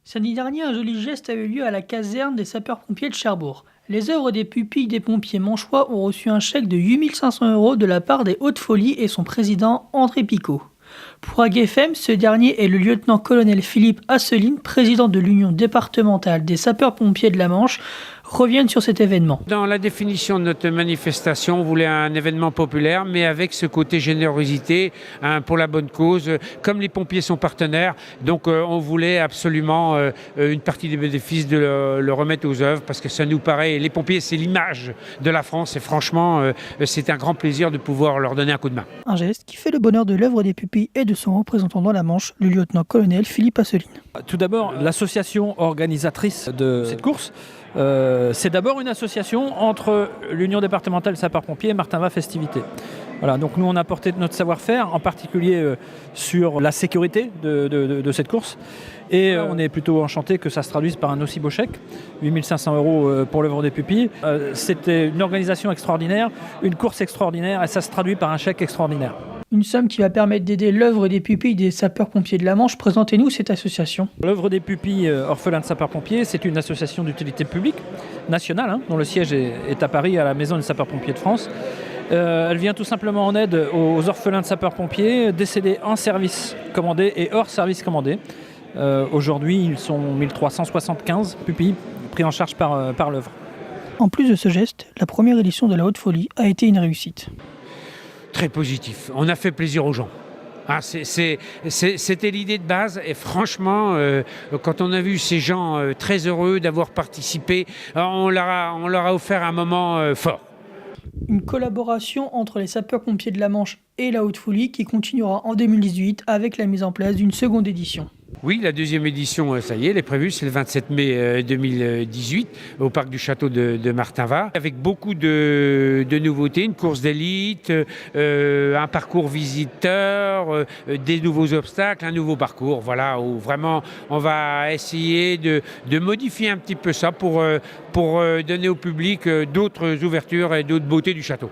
Samedi dernier, un joli geste a eu lieu à la caserne des sapeurs-pompiers de Cherbourg. Les œuvres des pupilles des pompiers manchois ont reçu un chèque de 8 500 € de la part des Hautes-Folies et son président André Picot. Pour AGFM, ce dernier est le lieutenant-colonel Philippe Asseline, président de l'Union départementale des sapeurs-pompiers de la Manche, reviennent sur cet événement. Dans la définition de notre manifestation, on voulait un événement populaire, mais avec ce côté générosité pour la bonne cause. Comme les pompiers sont partenaires, donc on voulait absolument une partie des bénéfices de le remettre aux œuvres, parce que ça nous paraît, les pompiers c'est l'image de la France, et franchement c'est un grand plaisir de pouvoir leur donner un coup de main. Un geste qui fait le bonheur de l'œuvre des pupilles et de son représentant dans la Manche, le lieutenant-colonel Philippe Asseline. Tout d'abord, l'association organisatrice de cette course, c'est d'abord une association entre l'Union départementale sapeurs-pompiers et Martin Va Festivités. Voilà, donc nous on a apporté notre savoir-faire, en particulier sur la sécurité de cette course. Et on est plutôt enchanté que ça se traduise par un aussi beau chèque, 8 500 € pour l'œuvre des pupilles. C'était une organisation extraordinaire, une course extraordinaire, et ça se traduit par un chèque extraordinaire. Une somme qui va permettre d'aider l'œuvre des pupilles des sapeurs-pompiers de la Manche. Présentez-nous cette association. L'œuvre des pupilles orphelins de sapeurs-pompiers, c'est une association d'utilité publique nationale, dont le siège est à Paris, à la Maison des sapeurs-pompiers de France. Elle vient tout simplement en aide aux orphelins de sapeurs-pompiers décédés en service commandé et hors service commandé. Aujourd'hui, ils sont 1375 pupilles pris en charge par l'œuvre. En plus de ce geste, la première édition de la Haute-Folie a été une réussite. Très positif. On a fait plaisir aux gens. C'était l'idée de base, et franchement, quand on a vu ces gens très heureux d'avoir participé, on leur a offert un moment fort. Une collaboration entre les sapeurs-pompiers de la Manche et la Haute-Folie qui continuera en 2018 avec la mise en place d'une seconde édition. Oui, la deuxième édition, ça y est, elle est prévue, c'est le 27 mai 2018 au parc du château de Martin-Va, avec beaucoup de nouveautés, une course d'élite, un parcours visiteur, des nouveaux obstacles, un nouveau parcours, voilà, où vraiment on va essayer de modifier un petit peu ça pour donner au public d'autres ouvertures et d'autres beautés du château.